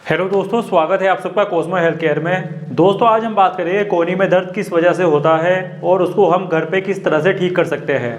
Hello दोस्तों, स्वागत है आप सबका कोस्मो हेल्थ केयर में। दोस्तों आज हम बात करेंगे कोहनी में दर्द किस वजह से होता है और उसको हम घर पे किस तरह से ठीक कर सकते हैं।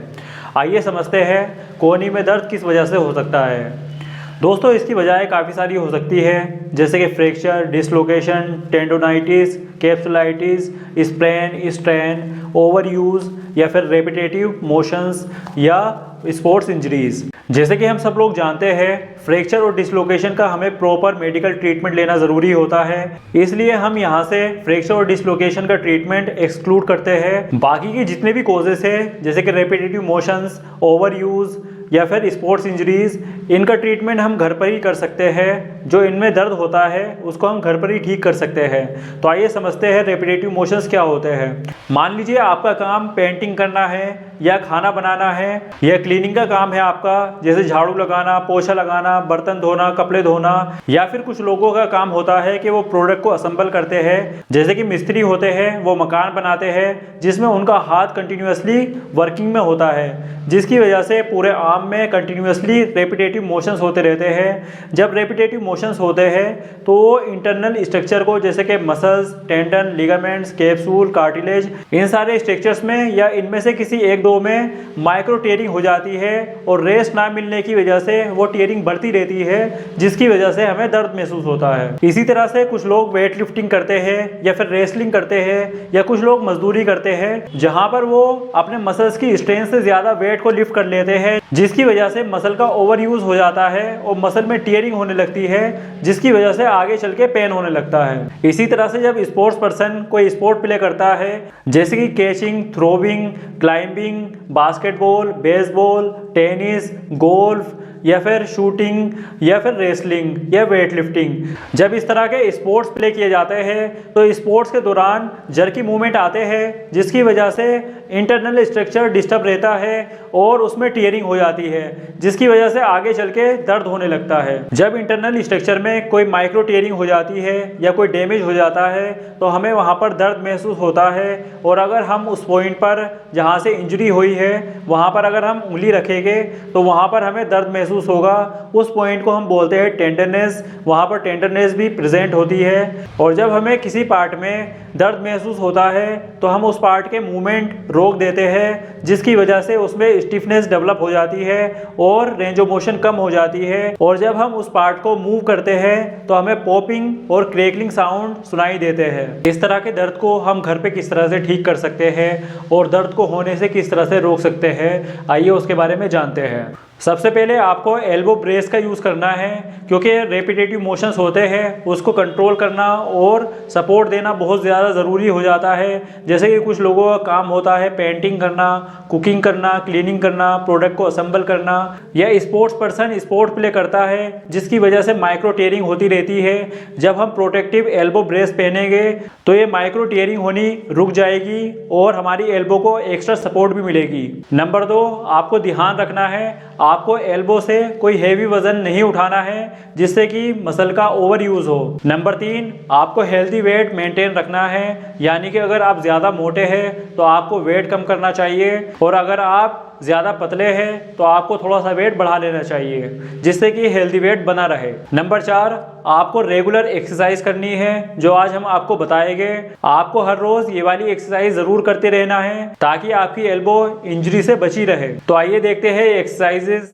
आइए समझते हैं कोहनी में दर्द किस वजह से हो सकता है। दोस्तों इसकी वजह काफ़ी सारी हो सकती है, जैसे कि fracture, dislocation, tendonitis, capsulitis, sprain, strain, over use या फिर रेपिटेटिव मोशंस या स्पोर्ट्स इंजरीज। जैसे कि हम सब लोग जानते हैं, फ्रैक्चर और डिसलोकेशन का हमें प्रॉपर मेडिकल ट्रीटमेंट लेना ज़रूरी होता है, इसलिए हम यहाँ से फ्रैक्चर और डिसलोकेशन का ट्रीटमेंट एक्सक्लूड करते हैं। बाकी के जितने भी कॉजेस हैं, जैसे कि रेपिटेटिव मोशंस, ओवर यूज़ या फिर स्पोर्ट्स इंजरीज, इनका ट्रीटमेंट हम घर पर ही कर सकते हैं। जो इनमें दर्द होता है उसको हम घर पर ही ठीक कर सकते हैं। तो आइए समझते हैं रेपिटेटिव मोशंस क्या होते हैं। मान लीजिए आपका काम पेंटिंग करना है या खाना बनाना है या क्लीनिंग का काम है आपका, जैसे झाड़ू लगाना, पोछा लगाना, बर्तन धोना, कपड़े धोना, या फिर कुछ लोगों का काम होता है कि वो प्रोडक्ट को असेंबल करते हैं, जैसे कि मिस्त्री होते हैं, वो मकान बनाते हैं जिसमें उनका हाथ कंटिन्यूसली वर्किंग में होता है, जिसकी वजह से पूरे आर्म में कंटिन्यूसली रेपिटेटिव मोशंस होते रहते हैं। जब रेपिटेटिव मोशंस होते हैं तो वो इंटरनल स्ट्रक्चर को, जैसे कि muscles, tendon, ligaments, capsule, cartilage, इन सारे स्ट्रक्चर्स में या इनमें से किसी एक दो में माइक्रो टीयरिंग हो जाती है और रेस्ट ना मिलने की वजह से वो टीयरिंग बढ़ती रहती है, जिसकी वजह से हमें दर्द महसूस होता है। इसी तरह से कुछ लोग वेट लिफ्टिंग करते हैं या फिर रेसलिंग करते हैं या कुछ लोग मजदूरी करते हैं, जहां पर वो अपने मसल्स की स्ट्रेंथ से ज्यादा वेट को लिफ्ट कर लेते हैं, जिसकी वजह से मसल का ओवर यूज हो जाता है और मसल में टीयरिंग होने लगती है, जिसकी वजह से आगे चल के पेन होने लगता है। इसी तरह से जब स्पोर्ट्स पर्सन कोई स्पोर्ट प्ले करता है, जैसे कि catching, throwing, climbing, basketball, baseball, tennis, golf या फिर शूटिंग या फिर रेसलिंग या वेट लिफ्टिंग, जब इस तरह के स्पोर्ट्स प्ले किए जाते हैं तो स्पोर्ट्स के दौरान जर्की मूवमेंट आते हैं, जिसकी वजह से इंटरनल स्ट्रक्चर डिस्टर्ब रहता है और उसमें टीयरिंग हो जाती है, जिसकी वजह से आगे चल के दर्द होने लगता है। जब इंटरनल स्ट्रक्चर में कोई माइक्रो टीयरिंग हो जाती है या कोई डैमेज हो जाता है तो हमें वहाँ पर दर्द महसूस होता है, और अगर हम उस पॉइंट पर जहाँ से इंजरी हुई है वहाँ पर अगर हम उंगली रखेंगे तो वहाँ पर हमें दर्द महसूस होगा। उस पॉइंट को हम बोलते हैं टेंडरनेस। वहाँ पर टेंडरनेस भी प्रेजेंट होती है, और जब हमें किसी पार्ट में दर्द महसूस होता है तो हम उस पार्ट के मूवमेंट रोक देते हैं, जिसकी वजह से उसमें स्टिफनेस डेवलप हो जाती है और रेंज ऑफ मोशन कम हो जाती है, और जब हम उस पार्ट को मूव करते हैं तो हमें पॉपिंग और क्रैकलिंग साउंड सुनाई देते हैं। इस तरह के दर्द को हम घर पे किस तरह से ठीक कर सकते हैं और दर्द को होने से किस तरह से रोक सकते हैं, आइए उसके बारे में जानते हैं। सबसे पहले आपको एल्बो ब्रेस का यूज़ करना है, क्योंकि रेपिटेटिव मोशंस होते हैं उसको कंट्रोल करना और सपोर्ट देना बहुत ज़्यादा ज़रूरी हो जाता है। जैसे कि कुछ लोगों का काम होता है पेंटिंग करना, कुकिंग करना, क्लीनिंग करना, प्रोडक्ट को असेंबल करना, या स्पोर्ट्स पर्सन स्पोर्ट प्ले करता है जिसकी वजह से माइक्रो टीयरिंग होती रहती है। जब हम प्रोटेक्टिव एल्बो ब्रेस पहनेंगे तो ये माइक्रो टीयरिंग होनी रुक जाएगी और हमारी एल्बो को एक्स्ट्रा सपोर्ट भी मिलेगी। नंबर 2, आपको ध्यान रखना है आपको एल्बो से कोई हैवी वजन नहीं उठाना है जिससे कि मसल का ओवर यूज हो। नंबर 3, आपको हेल्दी वेट मेंटेन रखना है, यानी कि अगर आप ज़्यादा मोटे हैं तो आपको वेट कम करना चाहिए, और अगर आप ज़्यादा पतले हैं तो आपको थोड़ा सा वेट बढ़ा लेना चाहिए, जिससे कि हेल्दी वेट बना रहे। नंबर 4, आपको रेगुलर एक्सरसाइज करनी है, जो आज हम आपको बताएंगे। आपको हर रोज़ ये वाली एक्सरसाइज ज़रूर करते रहना है ताकि आपकी एल्बो इंजरी से बची रहे। तो आइए देखते हैं एक्सरसाइजेज।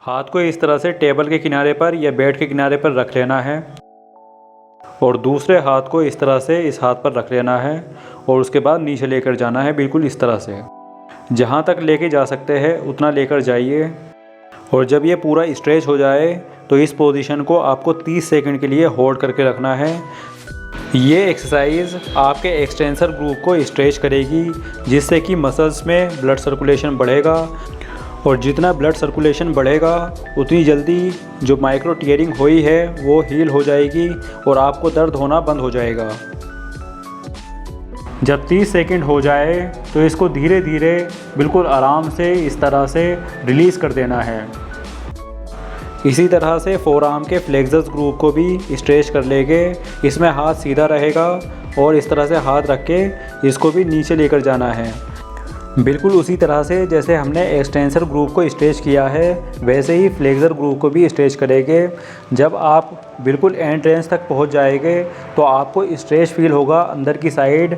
हाथ को इस तरह से टेबल के किनारे पर या बेड के किनारे पर रख लेना है, और दूसरे हाथ को इस तरह से इस हाथ पर रख लेना है, और उसके बाद नीचे लेकर जाना है, बिल्कुल इस तरह से। जहाँ तक लेके जा सकते हैं उतना लेकर जाइए, और जब ये पूरा स्ट्रेच हो जाए तो इस पोजीशन को आपको 30 सेकंड के लिए होल्ड करके रखना है। ये एक्सरसाइज आपके एक्सटेंसर ग्रुप को स्ट्रेच करेगी, जिससे कि मसल्स में ब्लड सर्कुलेशन बढ़ेगा, और जितना ब्लड सर्कुलेशन बढ़ेगा उतनी जल्दी जो माइक्रो टीयरिंग हुई है वो हील हो जाएगी और आपको दर्द होना बंद हो जाएगा। जब 30 सेकंड हो जाए तो इसको धीरे धीरे बिल्कुल आराम से इस तरह से रिलीज़ कर देना है। इसी तरह से फोरआर्म के फ्लेक्सस ग्रुप को भी स्ट्रेच कर लेंगे। इसमें हाथ सीधा रहेगा और इस तरह से हाथ रख के इसको भी नीचे लेकर जाना है। बिल्कुल उसी तरह से जैसे हमने एक्सटेंसर ग्रुप को स्ट्रेच किया है, वैसे ही फ्लेक्सर ग्रुप को भी स्ट्रेच करेंगे। जब आप बिल्कुल एंड रेंज तक पहुंच जाएंगे तो आपको स्ट्रेच फील होगा अंदर की साइड।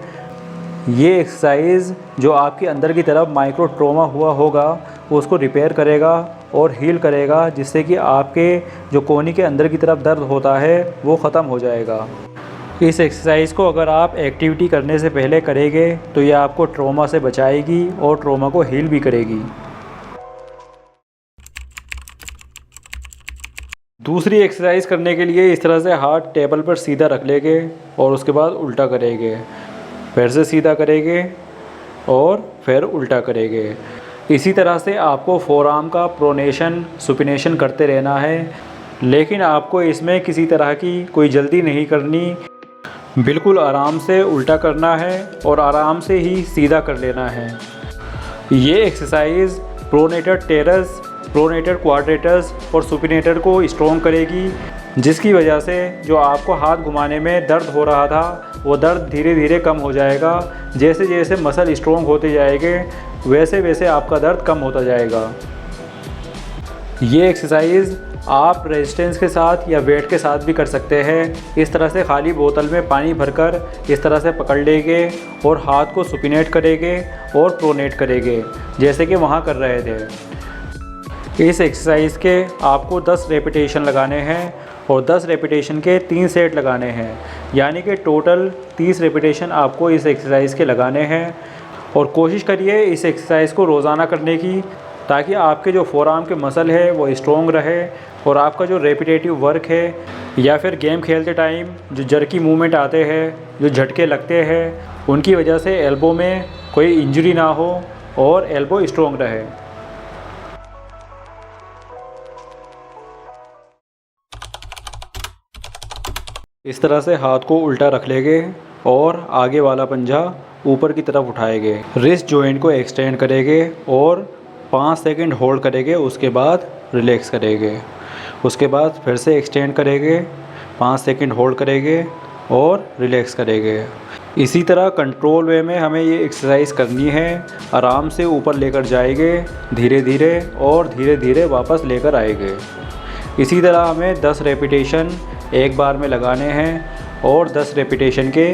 ये एक्सरसाइज जो आपके अंदर की तरफ माइक्रो ट्रोमा हुआ होगा उसको रिपेयर करेगा और हील करेगा, जिससे कि आपके जो कोहनी के अंदर की तरफ दर्द होता है वो ख़त्म हो जाएगा। इस एक्सरसाइज को अगर आप एक्टिविटी करने से पहले करेंगे तो ये आपको ट्रॉमा से बचाएगी और ट्रॉमा को हील भी करेगी। दूसरी एक्सरसाइज करने के लिए इस तरह से हाथ टेबल पर सीधा रख लेंगे और उसके बाद उल्टा करेंगे, फिर से सीधा करेंगे और फिर उल्टा करेंगे। इसी तरह से आपको फोरआर्म का प्रोनेशन सुपिनेशन करते रहना है, लेकिन आपको इसमें किसी तरह की कोई जल्दी नहीं करनी। बिल्कुल आराम से उल्टा करना है और आराम से ही सीधा कर लेना है। ये exercise pronator teres, pronator quadratus और सुपिनेटर को स्ट्रॉन्ग करेगी, जिसकी वजह से जो आपको हाथ घुमाने में दर्द हो रहा था वो दर्द धीरे धीरे कम हो जाएगा। जैसे जैसे मसल स्ट्रॉन्ग होते जाएंगे वैसे वैसे आपका दर्द कम होता जाएगा। ये एक्सरसाइज आप रेजिस्टेंस के साथ या वेट के साथ भी कर सकते हैं। इस तरह से खाली बोतल में पानी भरकर इस तरह से पकड़ लेंगे और हाथ को सुपिनेट करेंगे और प्रोनेट करेंगे, जैसे कि वहाँ कर रहे थे। इस एक्सरसाइज के आपको 10 रेपिटेशन लगाने हैं और 10 रेपिटेशन के 3 सेट लगाने हैं, यानी कि टोटल 30 रेपिटेशन आपको इस एक्सरसाइज के लगाने हैं। और कोशिश करिए इस एक्सरसाइज को रोज़ाना करने की, ताकि आपके जो फोरआर्म के मसल है वो स्ट्रॉन्ग रहे और आपका जो रेपिटेटिव वर्क है या फिर गेम खेलते टाइम जो जर्की मूवमेंट आते हैं, जो झटके लगते हैं, उनकी वजह से एल्बो में कोई इंजरी ना हो और एल्बो स्ट्रॉन्ग रहे। इस तरह से हाथ को उल्टा रख लेंगे और आगे वाला पंजा ऊपर की तरफ उठाएंगे। रिस्ट जॉइंट को एक्सटेंड करेंगे और 5 सेकंड होल्ड करेंगे, उसके बाद रिलैक्स करेंगे। उसके बाद फिर से एक्सटेंड करेंगे, 5 सेकंड होल्ड करेंगे और रिलैक्स करेंगे। इसी तरह कंट्रोल वे में हमें ये एक्सरसाइज करनी है। आराम से ऊपर लेकर जाएंगे धीरे धीरे और धीरे धीरे वापस लेकर आएंगे। इसी तरह हमें 10 रेपिटेशन एक बार में लगाने हैं और 10 रेपिटेशन के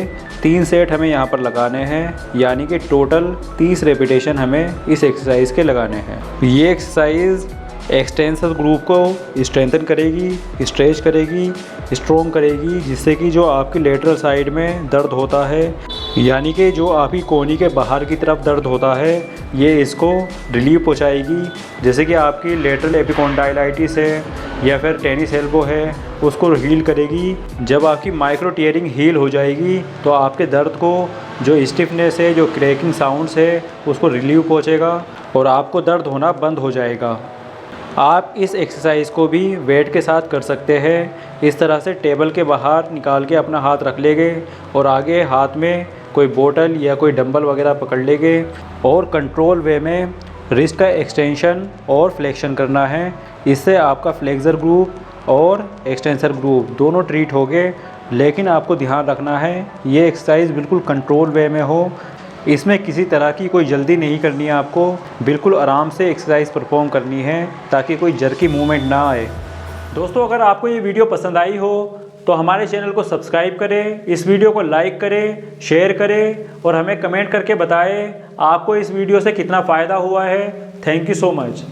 3 सेट हमें यहाँ पर लगाने हैं, यानी कि टोटल 30 रेपिटेशन हमें इस एक्सरसाइज के लगाने हैं। ये एक्सरसाइज एक्सटेंसर ग्रुप को स्ट्रेंथन करेगी, स्ट्रेच करेगी, स्ट्रॉन्ग करेगी, जिससे कि जो आपकी लेटरल साइड में दर्द होता है, यानी कि जो आपकी कोहनी के बाहर की तरफ दर्द होता है, ये इसको रिलीफ पहुंचाएगी। जैसे कि आपकी लेटरल एपिकोंडाइलाइटिस है या फिर टेनिस एल्बो है, उसको हील करेगी। जब आपकी माइक्रो टीयरिंग हील हो जाएगी तो आपके दर्द को जो स्टिफनेस है, जो क्रैकिंग साउंड्स है, उसको रिलीफ पहुंचेगा और आपको दर्द होना बंद हो जाएगा। आप इस एक्सरसाइज को भी वेट के साथ कर सकते हैं। इस तरह से टेबल के बाहर निकाल के अपना हाथ रख लेंगे और आगे हाथ में कोई बोतल या कोई डंबल वगैरह पकड़ लेंगे और कंट्रोल वे में रिस्ट का एक्सटेंशन और फ्लेक्शन करना है। इससे आपका फ्लेक्सर ग्रुप और एक्सटेंसर ग्रुप दोनों ट्रीट हो गए। लेकिन आपको ध्यान रखना है ये एक्सरसाइज बिल्कुल कंट्रोल वे में हो, इसमें किसी तरह की कोई जल्दी नहीं करनी है। आपको बिल्कुल आराम से एक्सरसाइज परफॉर्म करनी है ताकि कोई जर्की मूवमेंट ना आए। दोस्तों, अगर आपको ये वीडियो पसंद आई हो तो हमारे चैनल को सब्सक्राइब करें, इस वीडियो को लाइक करें, शेयर करें और हमें कमेंट करके बताएं आपको इस वीडियो से कितना फ़ायदा हुआ है। Thank you so much.